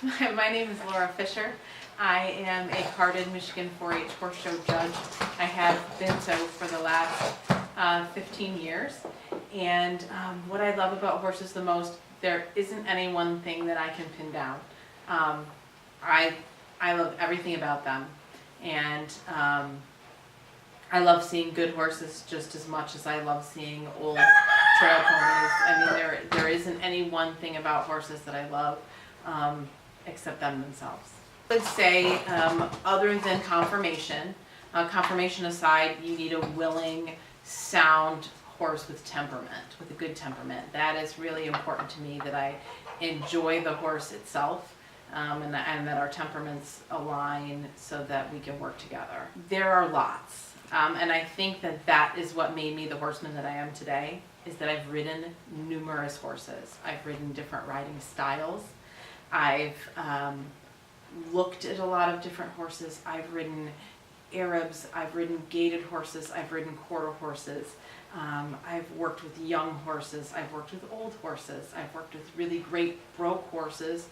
My name is Laura Fisher. I am a carded Michigan 4-H horse show judge. I have been so for the last 15 years. And what I love about horses the most, there isn't any one thing that I can pin down. I love everything about them. And I love seeing good horses just as much as I love seeing old trail ponies. I mean, there isn't any one thing about horses that I love except them themselves. I would say, other than conformation, conformation aside, you need a willing, sound horse with temperament, with a good temperament. That is really important to me, that I enjoy the horse itself. And that our temperaments align so that we can work together. There are lots, and I think that is what made me the horseman that I am today, is that I've ridden numerous horses. I've ridden different riding styles. I've looked at a lot of different horses. I've ridden Arabs, I've ridden gaited horses, I've ridden quarter horses. I've worked with young horses, I've worked with old horses, I've worked with really great broke horses,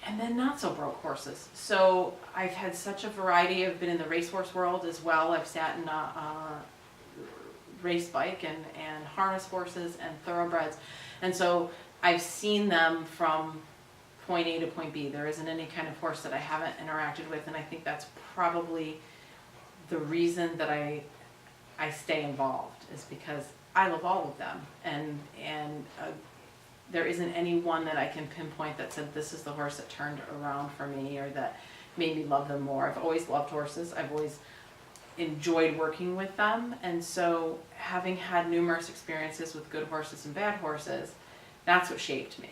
and then not so broke horses. So I've had such a variety. I've been in the racehorse world as well. I've sat in a race bike and harness horses and thoroughbreds. And so I've seen them from point A to point B. There isn't any kind of horse that I haven't interacted with, and I think that's probably the reason that I stay involved, is because I love all of them. And there isn't any one that I can pinpoint that said this is the horse that turned around for me or that made me love them more. I've always loved horses. I've always enjoyed working with them. And so having had numerous experiences with good horses and bad horses, that's what shaped me.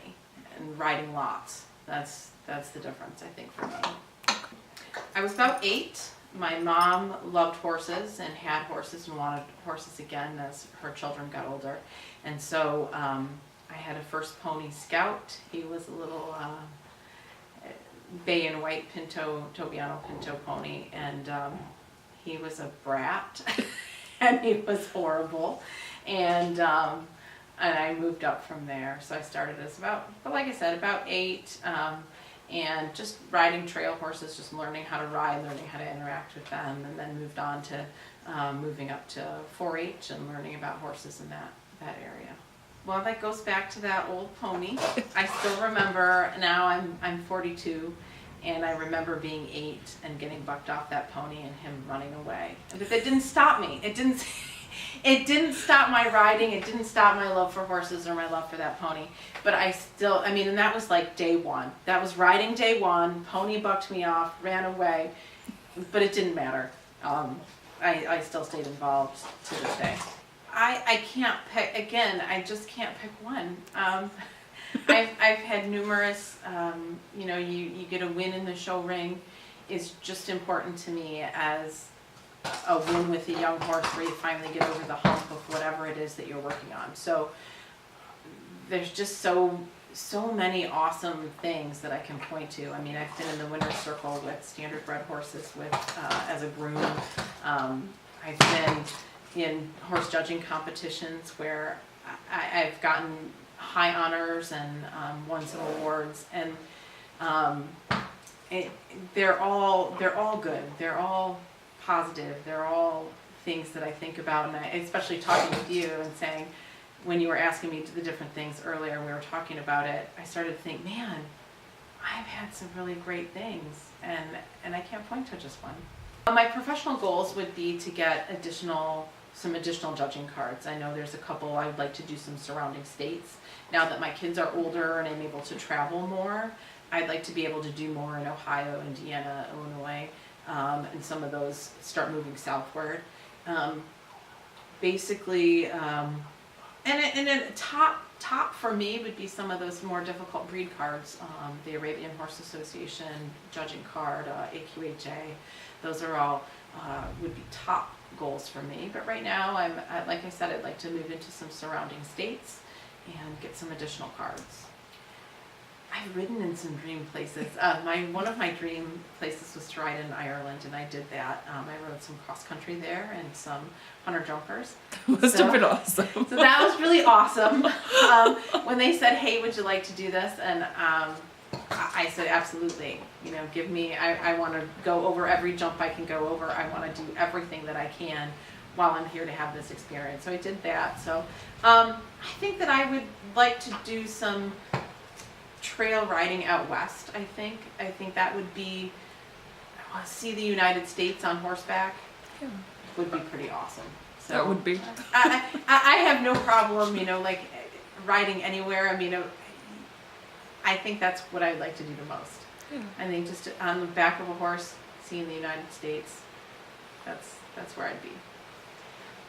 And riding lots, that's the difference, I think, for me. I was about 8. My mom loved horses and had horses and wanted horses again as her children got older. And so I had a first pony, Scout. He was a little bay and white Tobiano Pinto pony, and he was a brat, and he was horrible. And I moved up from there. So I started as about 8, and just riding trail horses, just learning how to ride, learning how to interact with them, and then moved on to moving up to 4-H and learning about horses in that area. Well, that goes back to that old pony. I still remember, now I'm 42, and I remember being 8 and getting bucked off that pony and him running away. But it didn't stop me. It didn't stop my riding. It didn't stop my love for horses or my love for that pony. But and that was like day one. That was riding day one. Pony bucked me off, ran away, but it didn't matter. I still stayed involved to this day. I can't pick, again, I just can't pick one. I've had numerous, you get a win in the show ring is just important to me as a win with a young horse where you finally get over the hump of whatever it is that you're working on. So there's just so many awesome things that I can point to. I mean, I've been in the winner's circle with standard bred horses as a groom. I've been in horse judging competitions where I've gotten high honors and won some awards, and they're all good. They're all positive. They're all things that I think about, and especially talking with you and saying, when you were asking me the different things earlier and we were talking about it, I started to think, man, I've had some really great things, and I can't point to just one. My professional goals would be to get some additional judging cards. I know there's a couple. I would like to do some surrounding states. Now that my kids are older and I'm able to travel more, I'd like to be able to do more in Ohio, Indiana, Illinois, and some of those start moving southward. Basically, and then top for me would be some of those more difficult breed cards. The Arabian Horse Association judging card, AQHA. Those are all would be top goals for me. But right now, like I said, I'd like to move into some surrounding states and get some additional cards. I've ridden in some dream places. One of my dream places was to ride in Ireland, and I did that. I rode some cross country there and some hunter jumpers. Must have been awesome. So that was really awesome. When they said, "Hey, would you like to do this?" and I said, absolutely, give me, I want to go over every jump I can go over. I want to do everything that I can while I'm here to have this experience. So I did that. So I think that I would like to do some trail riding out west, I think. I think that would be, I want to see the United States on horseback. Yeah. Would be pretty awesome. So That would be. I have no problem, like riding anywhere. I mean, I think that's what I'd like to do the most. Yeah. I think just on the back of a horse, seeing the United States, that's where I'd be.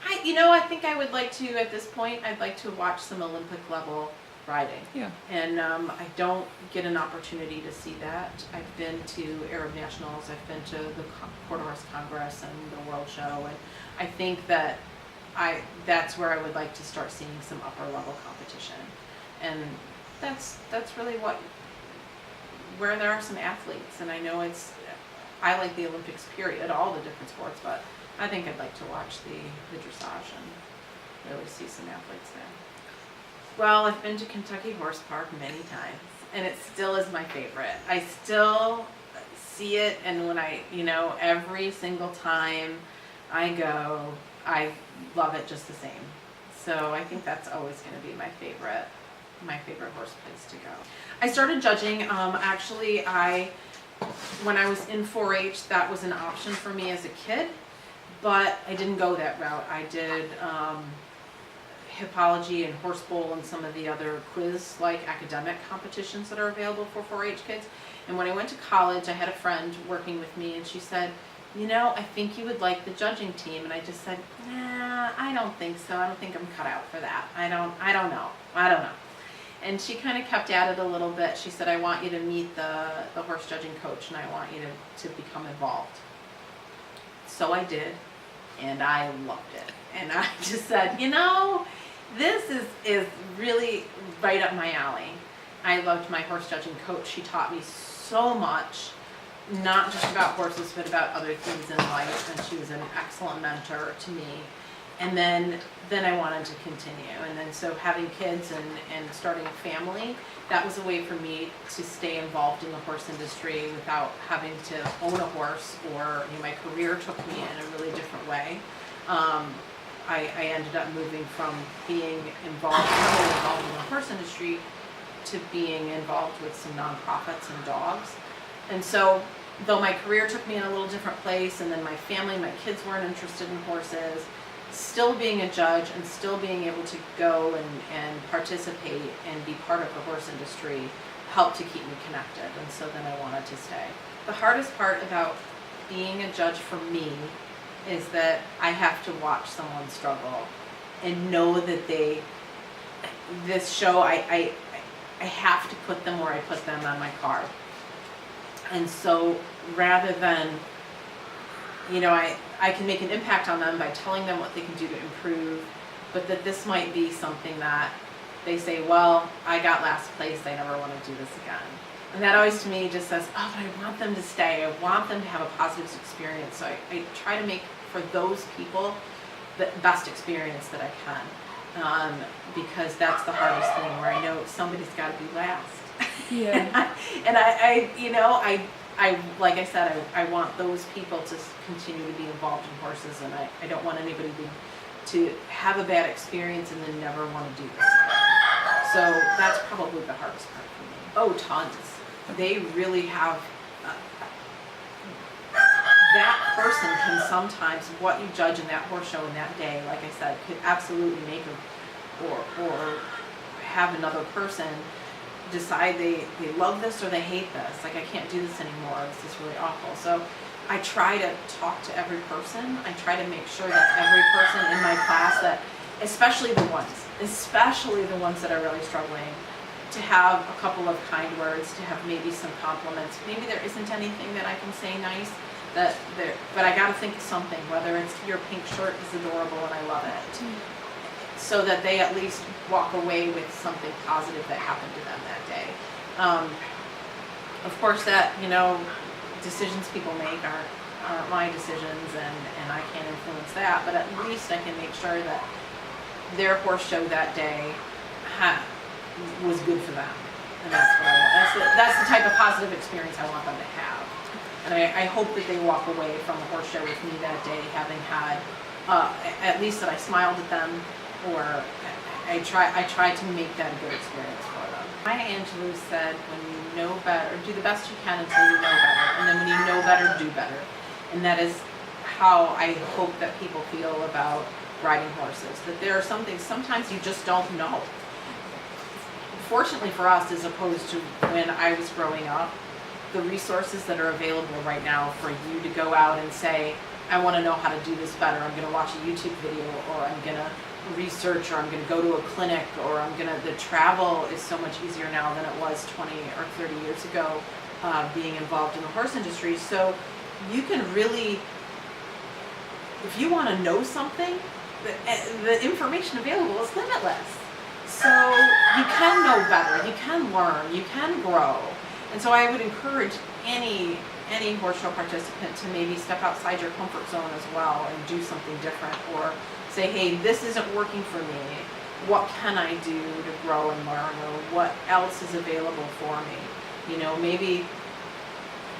I think I would like to, at this point, I'd like to watch some Olympic level riding. Yeah. And I don't get an opportunity to see that. I've been to Arab Nationals, I've been to the Quarter Horse Congress and the World Show, and I think that that's where I would like to start seeing some upper level competition. And that's really where there are some athletes, and I know I like the Olympics period, all the different sports, but I think I'd like to watch the dressage and really see some athletes there. Well, I've been to Kentucky Horse Park many times, and it still is my favorite. I still see it, and when every single time I go, I love it just the same. So I think that's always going to be my favorite horse place to go. I started judging, actually when I was in 4-H, that was an option for me as a kid, but I didn't go that route. I did hippology and horse bowl and some of the other quiz-like academic competitions that are available for 4-H kids. And when I went to college, I had a friend working with me, and she said, I think you would like the judging team. And I just said, nah, I don't think so. I don't think I'm cut out for that. I don't know. And she kind of kept at it a little bit. She said, I want you to meet the horse judging coach, and I want you to become involved. So I did, and I loved it. And I just said, this is really right up my alley. I loved my horse judging coach. She taught me so much, not just about horses, but about other things in life, and she was an excellent mentor to me. And then I wanted to continue. And then so having kids and starting a family, that was a way for me to stay involved in the horse industry without having to own a horse, or my career took me in a really different way. I ended up moving from being involved in the horse industry to being involved with some nonprofits and dogs. And so though my career took me in a little different place, and then my family, my kids weren't interested in horses, still being a judge and still being able to go and participate and be part of the horse industry helped to keep me connected. And so then I wanted to stay. The hardest part about being a judge for me is that I have to watch someone struggle and know that this show, I have to put them where I put them on my card. And so rather than, I can make an impact on them by telling them what they can do to improve, but that this might be something that they say, well, I got last place, I never want to do this again. And that always to me just says, oh, but I want them to stay. I want them to have a positive experience. So I try to make for those people the best experience that I can, because that's the hardest thing, where I know somebody's got to be last. Yeah. and I like I said, I want those people to continue to be involved in horses, and I don't want anybody to have a bad experience and then never want to do this again. So that's probably the hardest part for me. Oh, tons. They really have, that person can sometimes, what you judge in that horse show in that day, like I said, could absolutely make or have another person decide they love this or they hate this. Like, I can't do this anymore. This is really awful. So I try to talk to every person. I try to make sure that every person in my class, that especially the ones that are really struggling, to have a couple of kind words, to have maybe some compliments. Maybe there isn't anything that I can say nice, but I got to think of something, whether it's your pink shirt is adorable and I love it. So that they at least walk away with something positive that happened to them that day. Of course, that, decisions people make aren't my decisions, and I can't influence that, but at least I can make sure that their horse show that day was good for them. And that's what I want. That's the type of positive experience I want them to have. And I hope that they walk away from a horse show with me that day having had, at least that I smiled at them, or I tried to make that a good experience for them. Maya Angelou said, when you know better, do the best you can until you know better. And then when you know better, do better. And that is how I hope that people feel about riding horses. That there are some things sometimes you just don't know. Fortunately for us, as opposed to when I was growing up, the resources that are available right now for you to go out and say, I want to know how to do this better. I'm going to watch a YouTube video, or I'm going to research, or I'm going to go to a clinic, or the travel is so much easier now than it was 20 or 30 years ago, being involved in the horse industry. So you can really, if you want to know something, the information available is limitless. So you can know better, you can learn, you can grow. And so I would encourage any horse show participant to maybe step outside your comfort zone as well and do something different, or say, hey, this isn't working for me. What can I do to grow and learn, or what else is available for me? You know, maybe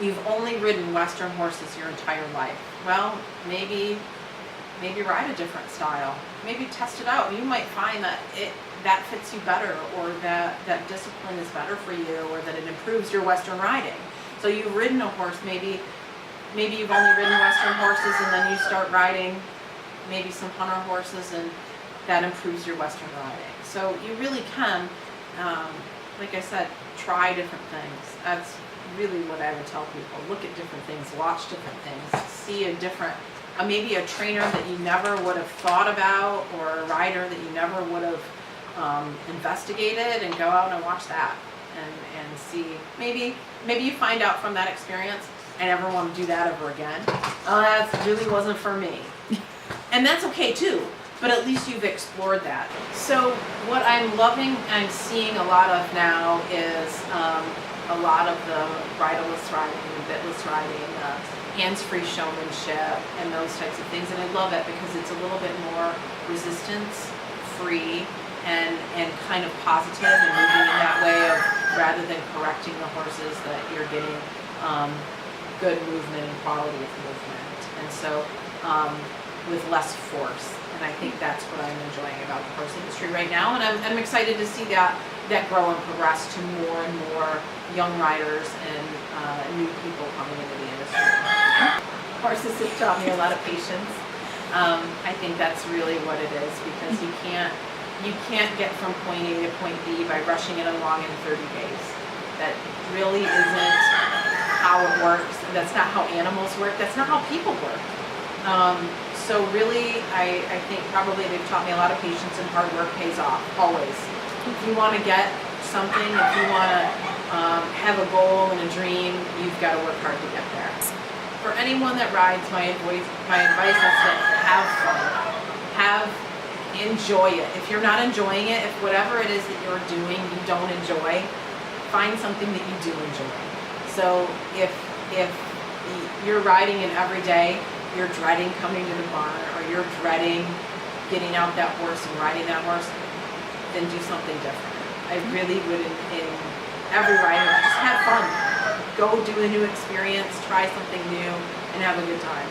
you've only ridden Western horses your entire life. Well, maybe ride a different style. Maybe test it out. You might find that that fits you better, or that discipline is better for you, or that it improves your Western riding. So you've ridden a horse, maybe you've only ridden Western horses, and then you start riding maybe some hunter horses, and that improves your Western riding. So you really can, like I said, try different things. That's really what I would tell people. Look at different things, watch different things, see a different, maybe a trainer that you never would have thought about, or a rider that you never would have investigated, and go out and watch that and see. Maybe you find out from that experience, I never want to do that ever again. That really wasn't for me. And that's okay too, but at least you've explored that. So what I'm loving, I'm seeing a lot of now is a lot of the bridleless riding, bitless riding, hands-free showmanship, and those types of things. And I love it because it's a little bit more resistance-free and kind of positive, and moving in that way of, rather than correcting the horses, that you're getting good movement and quality of movement. And so with less force. And I think that's what I'm enjoying about the horse industry right now. And I'm excited to see that grow and progress to more and more young riders and new people coming into the industry. Horses have taught me a lot of patience. I think that's really what it is, because you can't get from point A to point B by rushing it along in 30 days. That really isn't how it works. That's not how animals work. That's not how people work. So really, I think probably they've taught me a lot of patience, and hard work pays off, always. If you want to get something, if you want to have a goal and a dream, you've got to work hard to get there. For anyone that rides, my advice is to have fun. Enjoy it. If you're not enjoying it, if whatever it is that you're doing you don't enjoy, find something that you do enjoy. So if you're riding it every day, you're dreading coming to the barn, or you're dreading getting out that horse and riding that horse, then do something different. I really would, in every rider, just have fun. Go do a new experience, try something new, and have a good time.